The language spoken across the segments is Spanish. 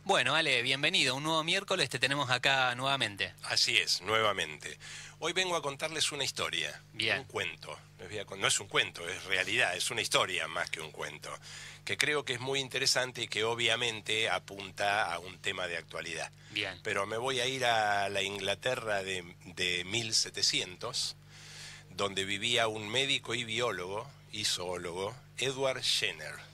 Bueno, Ale, bienvenido. Un nuevo miércoles te tenemos acá nuevamente. Así es, nuevamente. Hoy vengo a contarles una historia, un Bien. cuento. No es un cuento, es realidad, es una historia más que un cuento, que creo que es muy interesante y que obviamente apunta a un tema de actualidad. Bien. Pero me voy a ir a la Inglaterra de 1700, donde vivía un médico y biólogo y zoólogo, Edward Jenner.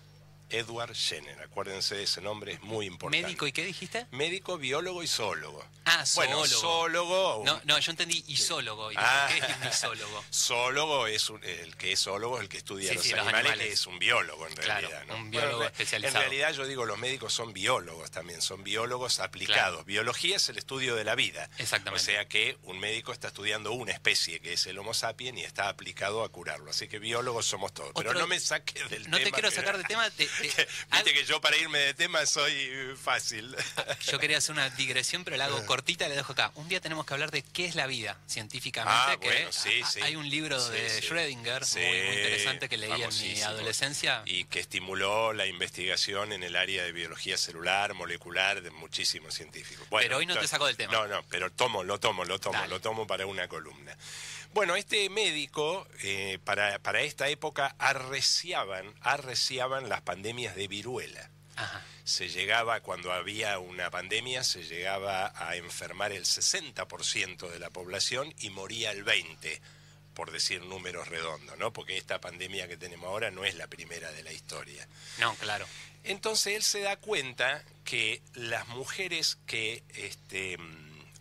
Edward Jenner, acuérdense de ese nombre, es muy importante. ¿Médico y qué dijiste? Médico, biólogo y zoólogo. Ah, Bueno, zoólogo. zoólogo. No, yo entendí isólogo. Y dije, Ah, ¿qué es un isólogo? zoólogo es el que es zoólogo, el que estudia Sí, los sí, los animales, animales. que es un biólogo en Claro, realidad, ¿no? un biólogo Bueno, especializado. en realidad yo digo los médicos son biólogos también, son biólogos aplicados. Claro. Biología es el estudio de la vida. Exactamente. O sea que un médico está estudiando una especie que es el Homo sapiens y está aplicado a curarlo. Así que biólogos somos todos. Pero no me saques del tema. No te quiero sacar de tema. Viste que yo para irme de tema soy fácil. Yo quería hacer una digresión, pero la hago cortita y la dejo acá. Un día tenemos que hablar de qué es la vida científicamente. Bueno, sí, sí. Hay un libro Sí, de sí. Schrödinger Sí, muy interesante que leí en mi famosísimo. adolescencia. Y que estimuló la investigación en el área de biología celular, molecular, de muchísimos científicos. Bueno, Pero hoy no te saco del tema. No, pero lo tomo para una columna. Bueno, este médico, para esta época, arreciaban las pandemias de viruela. Ajá. Cuando había una pandemia, se llegaba a enfermar el 60% de la población y moría el 20%, por decir números redondos, ¿no? Porque esta pandemia que tenemos ahora no es la primera de la historia. No, claro. Entonces él se da cuenta que las mujeres que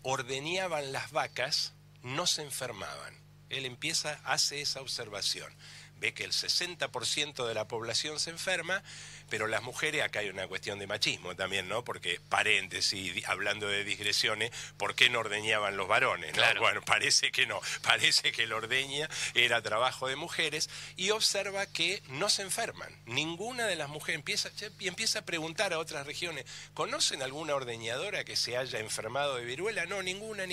ordeñaban las vacas no se enfermaban. Él hace esa observación. Ve que el 60% de la población se enferma, pero las mujeres, acá hay una cuestión de machismo también, ¿no? Porque, paréntesis, hablando de digresiones, ¿por qué no ordeñaban los varones, no? Claro. Bueno, parece que no, parece que el ordeña era trabajo de mujeres, y observa que no se enferman. Ninguna de las mujeres empieza a preguntar a otras regiones, ¿conocen alguna ordeñadora que se haya enfermado de viruela? No, ninguna.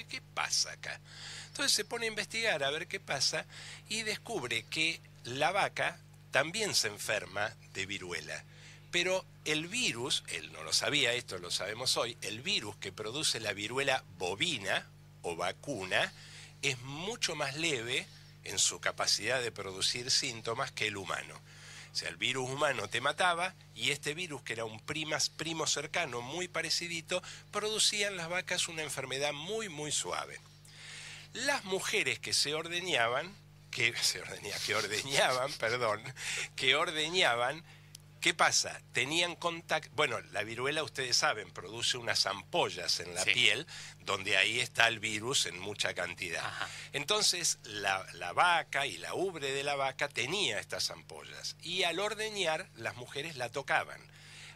¿Qué pasa acá? Entonces se pone a investigar a ver qué pasa y descubre que la vaca también se enferma de viruela. Pero el virus, él no lo sabía, esto lo sabemos hoy, el virus que produce la viruela bovina o vacuna es mucho más leve en su capacidad de producir síntomas que el humano. O sea, el virus humano te mataba y este virus, que era un primo cercano, muy parecidito, producía en las vacas una enfermedad muy, muy suave. Las mujeres que ordeñaban, ¿qué pasa? Tenían contacto. Bueno, la viruela, ustedes saben, produce unas ampollas en la piel, donde ahí está el virus en mucha cantidad. Ajá. Entonces, la vaca y la ubre de la vaca tenía estas ampollas. Y al ordeñar, las mujeres la tocaban.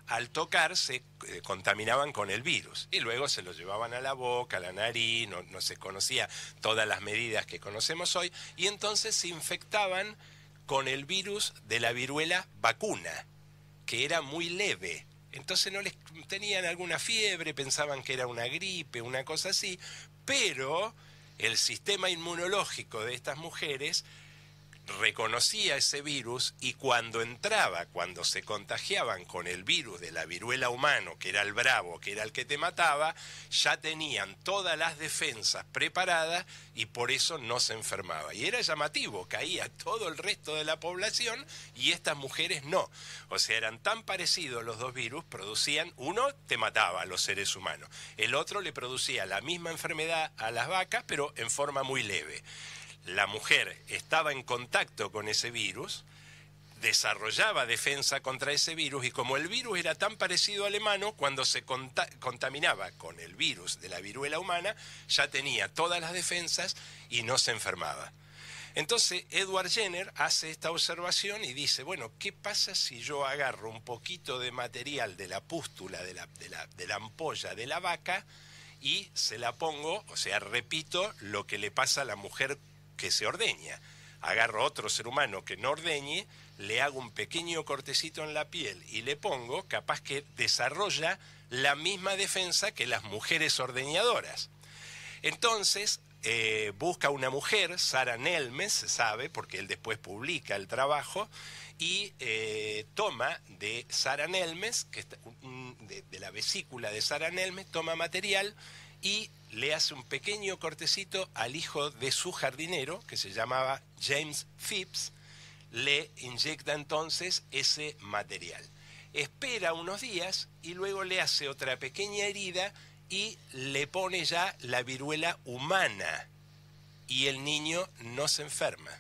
Al tocar se contaminaban con el virus y luego se lo llevaban a la boca, a la nariz, no se conocía todas las medidas que conocemos hoy, y entonces se infectaban con el virus de la viruela vacuna, que era muy leve. Entonces no les tenían alguna fiebre, pensaban que era una gripe, una cosa así, pero el sistema inmunológico de estas mujeres reconocía ese virus y cuando se contagiaban con el virus de la viruela humano, que era el bravo, que era el que te mataba, ya tenían todas las defensas preparadas y por eso no se enfermaba. Y era llamativo, caía todo el resto de la población y estas mujeres no. O sea, eran tan parecidos los dos virus, uno te mataba a los seres humanos, el otro le producía la misma enfermedad a las vacas, pero en forma muy leve. La mujer estaba en contacto con ese virus, desarrollaba defensa contra ese virus y como el virus era tan parecido al humano, cuando se contaminaba con el virus de la viruela humana, ya tenía todas las defensas y no se enfermaba. Entonces Edward Jenner hace esta observación y dice, bueno, ¿qué pasa si yo agarro un poquito de material de la pústula, de la ampolla de la vaca y se la pongo, o sea, repito lo que le pasa a la mujer que se ordeña? Agarro otro ser humano que no ordeñe, le hago un pequeño cortecito en la piel y le pongo, capaz que desarrolla la misma defensa que las mujeres ordeñadoras. Entonces busca una mujer, Sarah Nelmes, se sabe, porque él después publica el trabajo, y toma de Sarah Nelmes, de la vesícula de Sara Nelme, toma material y le hace un pequeño cortecito al hijo de su jardinero, que se llamaba James Phipps, le inyecta entonces ese material. Espera unos días y luego le hace otra pequeña herida y le pone ya la viruela humana y el niño no se enferma.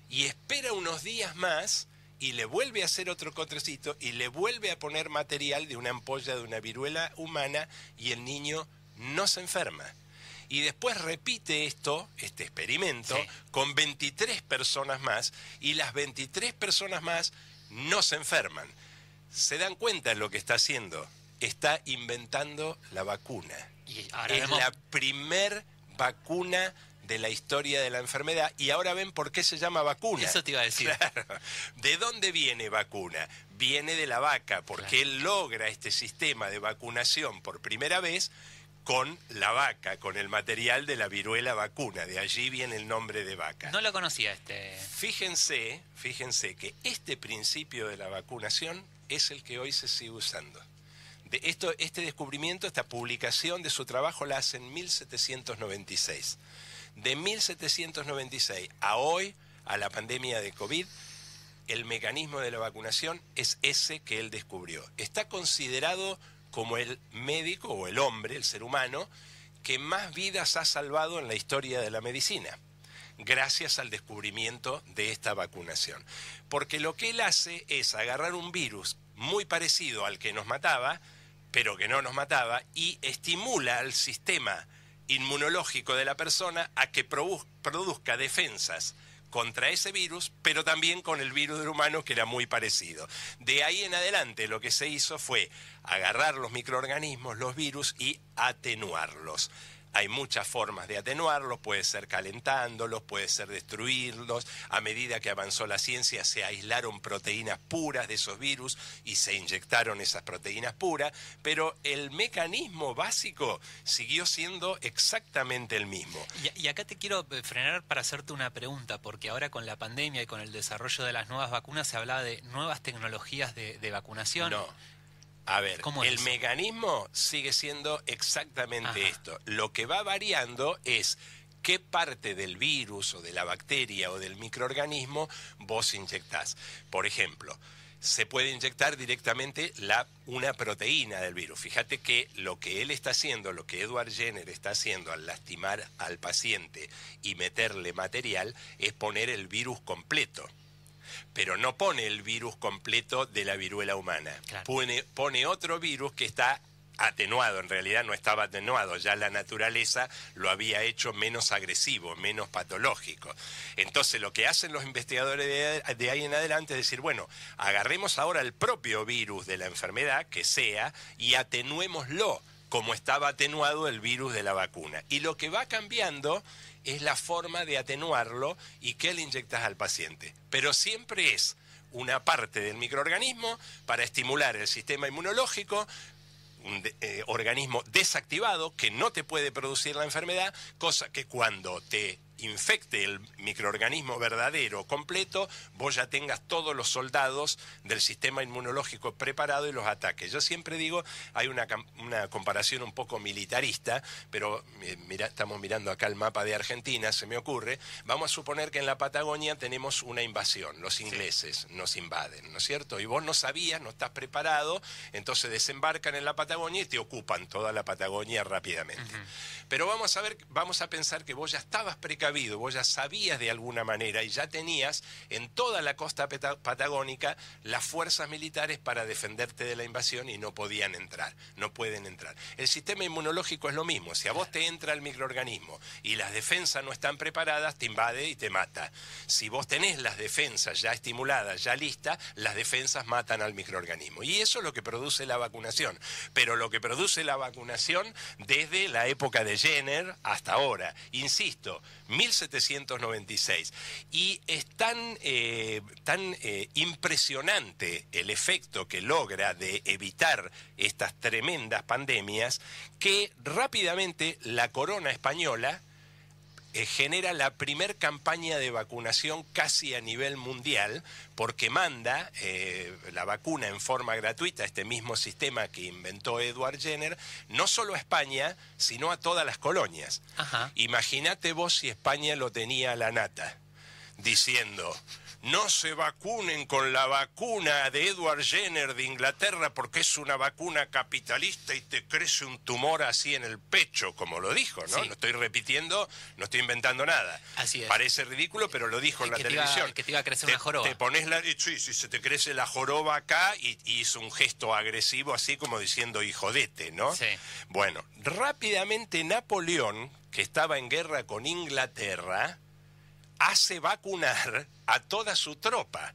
Y espera unos días más y le vuelve a hacer otro cortecito y le vuelve a poner material de una ampolla de una viruela humana y el niño no se enferma. Y después repite este experimento, sí, con 23 personas más, y las 23 personas más no se enferman. ¿Se dan cuenta de lo que está haciendo? Está inventando la vacuna. Y ahora es la primer vacuna de la historia de la enfermedad, y ahora ven por qué se llama vacuna. Eso te iba a decir. Claro. ¿De dónde viene vacuna? Viene de la vaca, porque él logra este sistema de vacunación por primera vez con la vaca, con el material de la viruela vacuna. De allí viene el nombre de vaca. No lo conocía Fíjense que este principio de la vacunación es el que hoy se sigue usando. Este descubrimiento, esta publicación de su trabajo la hace en 1796. De 1796 a hoy, a la pandemia de COVID, el mecanismo de la vacunación es ese que él descubrió. Está considerado como el médico o el hombre, el ser humano, que más vidas ha salvado en la historia de la medicina, gracias al descubrimiento de esta vacunación. Porque lo que él hace es agarrar un virus muy parecido al que nos mataba, pero que no nos mataba, y estimula al sistema inmunológico de la persona a que produzca defensas contra ese virus, pero también con el virus del humano, que era muy parecido. De ahí en adelante lo que se hizo fue agarrar los microorganismos, los virus, y atenuarlos. Hay muchas formas de atenuarlos, puede ser calentándolos, puede ser destruirlos. A medida que avanzó la ciencia se aislaron proteínas puras de esos virus y se inyectaron esas proteínas puras, pero el mecanismo básico siguió siendo exactamente el mismo. Y acá te quiero frenar para hacerte una pregunta, porque ahora con la pandemia y con el desarrollo de las nuevas vacunas se hablaba de nuevas tecnologías de vacunación. No. A ver, el mecanismo sigue siendo exactamente esto. Lo que va variando es qué parte del virus o de la bacteria o del microorganismo vos inyectás. Por ejemplo, se puede inyectar directamente una proteína del virus. Fíjate que lo que él está haciendo, lo que Edward Jenner está haciendo al lastimar al paciente y meterle material, es poner el virus completo. Pero no pone el virus completo de la viruela humana. Claro. Pone otro virus que está atenuado. En realidad no estaba atenuado, ya la naturaleza lo había hecho menos agresivo, menos patológico. Entonces lo que hacen los investigadores de ahí en adelante es decir, bueno, agarremos ahora el propio virus de la enfermedad, que sea, y atenuémoslo como estaba atenuado el virus de la vacuna. Y lo que va cambiando es la forma de atenuarlo y qué le inyectas al paciente. Pero siempre es una parte del microorganismo para estimular el sistema inmunológico, un organismo desactivado que no te puede producir la enfermedad, cosa que cuando te infecte el microorganismo verdadero completo, vos ya tengas todos los soldados del sistema inmunológico preparado y los ataques. Yo siempre digo, hay una comparación un poco militarista, pero mira, estamos mirando acá el mapa de Argentina, se me ocurre, vamos a suponer que en la Patagonia tenemos una invasión, los ingleses nos invaden, ¿no es cierto? Y vos no sabías, no estás preparado, entonces desembarcan en la Patagonia y te ocupan toda la Patagonia rápidamente. Pero vamos a pensar que vos ya estabas precavido, vos ya sabías de alguna manera y ya tenías en toda la costa patagónica las fuerzas militares para defenderte de la invasión y no podían entrar, no pueden entrar. El sistema inmunológico es lo mismo, si a vos te entra el microorganismo y las defensas no están preparadas, te invade y te mata. Si vos tenés las defensas ya estimuladas, ya listas, las defensas matan al microorganismo. Y eso es lo que produce la vacunación. Pero lo que produce la vacunación desde la época de Jenner hasta ahora, insisto, 1796. Y es tan impresionante el efecto que logra de evitar estas tremendas pandemias que rápidamente la corona española genera la primer campaña de vacunación casi a nivel mundial, porque manda la vacuna en forma gratuita, este mismo sistema que inventó Edward Jenner, no solo a España, sino a todas las colonias. Ajá. Imagínate vos si España lo tenía a la nata, diciendo: no se vacunen con la vacuna de Edward Jenner de Inglaterra porque es una vacuna capitalista y te crece un tumor así en el pecho, como lo dijo, ¿no? Sí. No estoy repitiendo, no estoy inventando nada. Así es. Parece ridículo, pero lo dijo en la televisión. Que te iba a crecer una joroba. Te pones sí, se te crece la joroba acá y hizo un gesto agresivo así como diciendo hijodete, ¿no? Sí. Bueno, rápidamente Napoleón, que estaba en guerra con Inglaterra, hace vacunar a toda su tropa.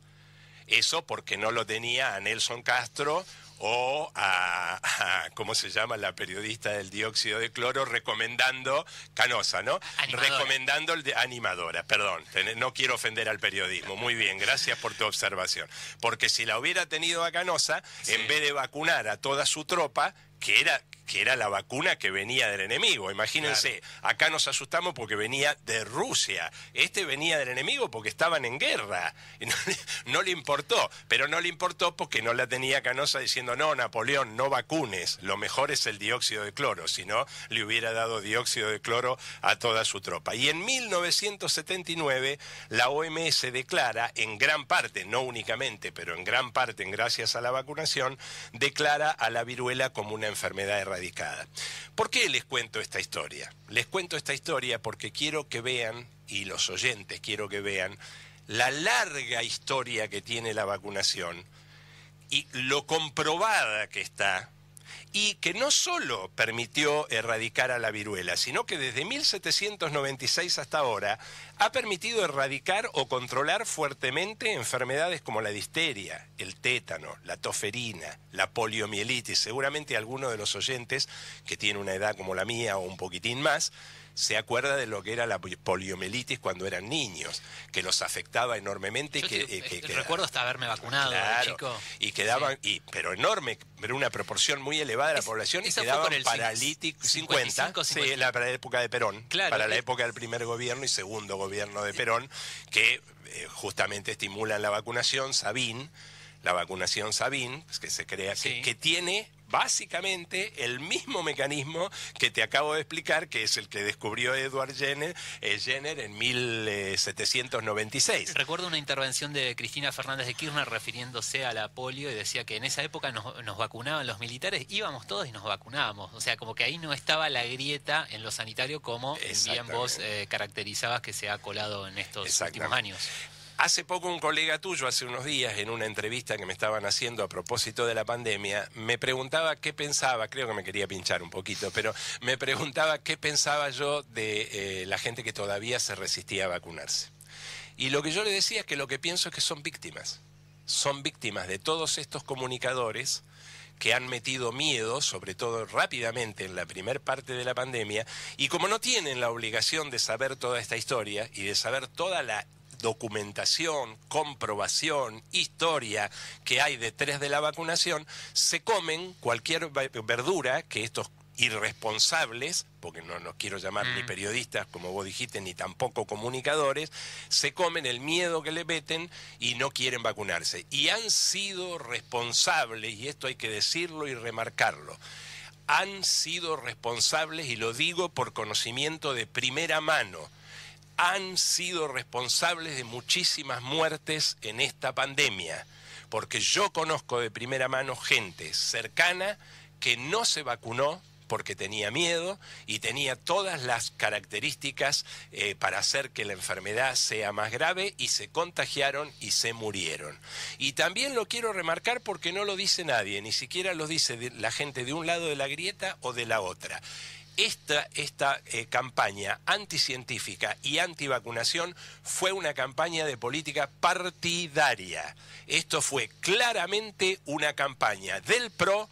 Eso porque no lo tenía a Nelson Castro o ¿cómo se llama la periodista del dióxido de cloro? Recomendando, Canosa, ¿no? Animadora. Recomendando animadora, perdón, no quiero ofender al periodismo. Muy bien, gracias por tu observación. Porque si la hubiera tenido a Canosa, sí, en vez de vacunar a toda su tropa, que era la vacuna que venía del enemigo. Imagínense, claro, acá nos asustamos porque venía de Rusia. Este venía del enemigo porque estaban en guerra. No le importó, pero no le importó porque no la tenía Canosa diciendo: no, Napoleón, no vacunes, lo mejor es el dióxido de cloro, si no, le hubiera dado dióxido de cloro a toda su tropa. Y en 1979, la OMS declara, en gran parte, no únicamente, pero en gran parte, gracias a la vacunación, declara a la viruela como una enfermedad erradicada. ¿Por qué les cuento esta historia? Les cuento esta historia porque quiero que vean, y los oyentes quiero que vean, la larga historia que tiene la vacunación y lo comprobada que está, y que no solo permitió erradicar a la viruela, sino que desde 1796 hasta ahora ha permitido erradicar o controlar fuertemente enfermedades como la difteria, el tétano, la toferina, la poliomielitis. Seguramente alguno de los oyentes que tiene una edad como la mía o un poquitín más se acuerda de lo que era la poliomielitis cuando eran niños, que los afectaba enormemente. Recuerdo hasta haberme vacunado, claro, chico. Y quedaban, sí, pero enorme, pero una proporción muy elevada de la población, y quedaban paralíticos. 50, sí, para la época de Perón, claro, para la época del primer gobierno y segundo gobierno de Perón, que justamente estimulan la vacunación Sabin, que se crea, sí, que tiene básicamente el mismo mecanismo que te acabo de explicar, que es el que descubrió Edward Jenner en 1796. Recuerdo una intervención de Cristina Fernández de Kirchner refiriéndose a la polio y decía que en esa época nos vacunaban los militares, íbamos todos y nos vacunábamos. O sea, como que ahí no estaba la grieta en lo sanitario como bien vos caracterizabas que se ha colado en estos últimos años. Hace poco un colega tuyo, hace unos días, en una entrevista que me estaban haciendo a propósito de la pandemia, me preguntaba qué pensaba, creo que me quería pinchar un poquito, pero me preguntaba qué pensaba yo de la gente que todavía se resistía a vacunarse. Y lo que yo le decía es que lo que pienso es que son víctimas de todos estos comunicadores que han metido miedo, sobre todo rápidamente en la primer parte de la pandemia, y como no tienen la obligación de saber toda esta historia y de saber toda la documentación, comprobación, historia que hay detrás de la vacunación, se comen cualquier verdura que estos irresponsables, porque no los quiero llamar ni periodistas, como vos dijiste, ni tampoco comunicadores, se comen el miedo que le meten y no quieren vacunarse. Y han sido responsables, y esto hay que decirlo y remarcarlo, han sido responsables, y lo digo por conocimiento de primera mano, han sido responsables de muchísimas muertes en esta pandemia, porque yo conozco de primera mano gente cercana que no se vacunó porque tenía miedo y tenía todas las características para hacer que la enfermedad sea más grave, y se contagiaron y se murieron. Y también lo quiero remarcar porque no lo dice nadie, ni siquiera lo dice la gente de un lado de la grieta o de la otra. Esta campaña anticientífica y antivacunación fue una campaña de política partidaria. Esto fue claramente una campaña del PRO,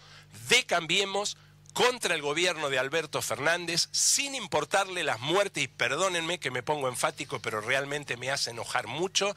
de Cambiemos, contra el gobierno de Alberto Fernández, sin importarle las muertes, y perdónenme que me pongo enfático, pero realmente me hace enojar mucho,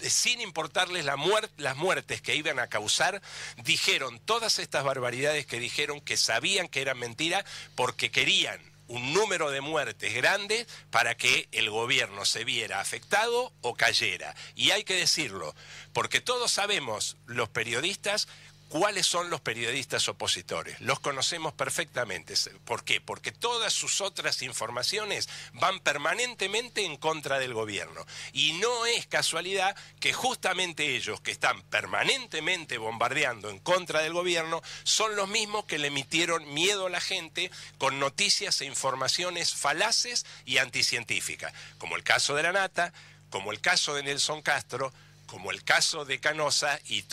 sin importarles las muertes que iban a causar, dijeron todas estas barbaridades que dijeron, que sabían que eran mentiras, porque querían un número de muertes grande para que el gobierno se viera afectado o cayera. Y hay que decirlo, porque todos sabemos, los periodistas, ¿cuáles son los periodistas opositores? Los conocemos perfectamente. ¿Por qué? Porque todas sus otras informaciones van permanentemente en contra del gobierno. Y no es casualidad que justamente ellos, que están permanentemente bombardeando en contra del gobierno, son los mismos que le emitieron miedo a la gente con noticias e informaciones falaces y anticientíficas, como el caso de la Nata, como el caso de Nelson Castro, como el caso de Canosa y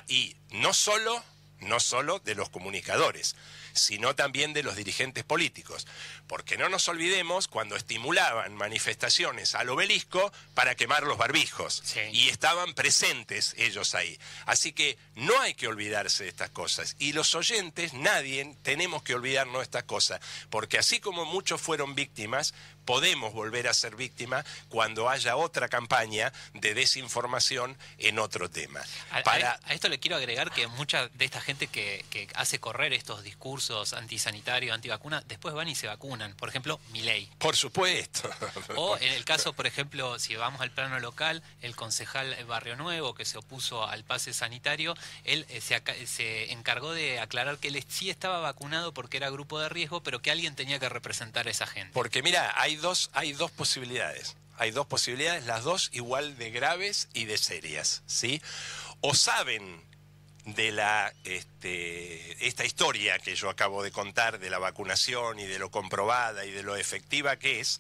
y no solo de los comunicadores, sino también de los dirigentes políticos. Porque no nos olvidemos cuando estimulaban manifestaciones al Obelisco para quemar los barbijos. Sí. Y estaban presentes ellos ahí. Así que no hay que olvidarse de estas cosas. Y los oyentes, nadie, tenemos que olvidarnos de estas cosas. Porque así como muchos fueron víctimas, podemos volver a ser víctimas cuando haya otra campaña de desinformación en otro tema. A esto le quiero agregar que mucha de esta gente que hace correr estos discursos antisanitarios, antivacunas, después van y se vacunan. Por ejemplo, Milei. Por supuesto. O en el caso, por ejemplo, si vamos al plano local, el concejal Barrio Nuevo, que se opuso al pase sanitario, él se encargó de aclarar que él sí estaba vacunado porque era grupo de riesgo, pero que alguien tenía que representar a esa gente. Porque mira, hay dos posibilidades. Hay dos posibilidades, las dos igual de graves y de serias, ¿sí? O saben de esta historia que yo acabo de contar de la vacunación y de lo comprobada y de lo efectiva que es,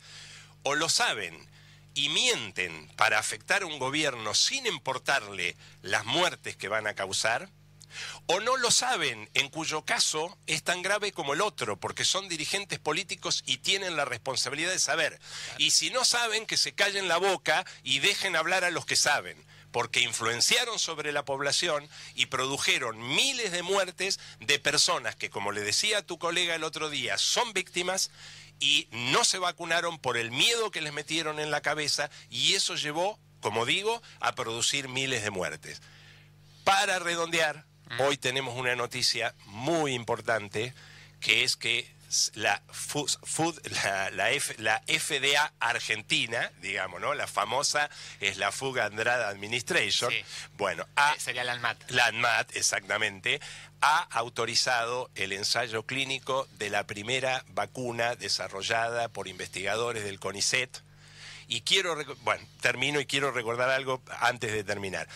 o lo saben y mienten para afectar a un gobierno sin importarle las muertes que van a causar, o no lo saben, en cuyo caso es tan grave como el otro, porque son dirigentes políticos y tienen la responsabilidad de saber. Y si no saben, que se callen la boca y dejen hablar a los que saben, porque influenciaron sobre la población y produjeron miles de muertes de personas que, como le decía a tu colega el otro día, son víctimas y no se vacunaron por el miedo que les metieron en la cabeza, y eso llevó, como digo, a producir miles de muertes. Para redondear, hoy tenemos una noticia muy importante, que es que la FDA Argentina, digamos, ¿no? La famosa es la Food and Drug Administration. Sí. Bueno, sería la ANMAT. La ANMAT, exactamente, ha autorizado el ensayo clínico de la primera vacuna desarrollada por investigadores del CONICET. Y termino y quiero recordar algo antes de terminar.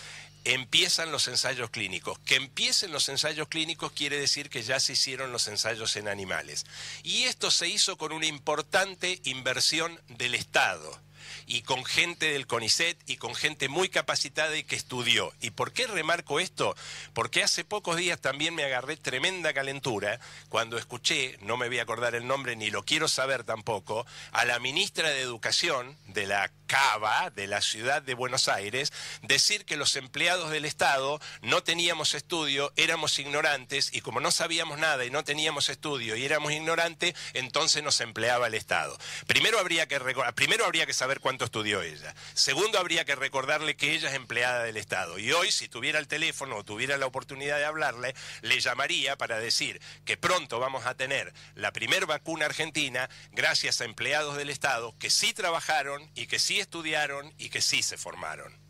Empiezan los ensayos clínicos. Que empiecen los ensayos clínicos quiere decir que ya se hicieron los ensayos en animales. Y esto se hizo con una importante inversión del Estado, y con gente del CONICET y con gente muy capacitada y que estudió. ¿Y por qué remarco esto? Porque hace pocos días también me agarré tremenda calentura cuando escuché, no me voy a acordar el nombre ni lo quiero saber tampoco, a la ministra de Educación de la CABA, de la ciudad de Buenos Aires, decir que los empleados del Estado no teníamos estudio, éramos ignorantes, y como no sabíamos nada y no teníamos estudio y éramos ignorantes, entonces nos empleaba el Estado. Primero habría que saber cuánto estudió ella. Segundo, habría que recordarle que ella es empleada del Estado. Y hoy, si tuviera el teléfono o tuviera la oportunidad de hablarle, le llamaría para decir que pronto vamos a tener la primer vacuna argentina gracias a empleados del Estado que sí trabajaron y que sí estudiaron y que sí se formaron.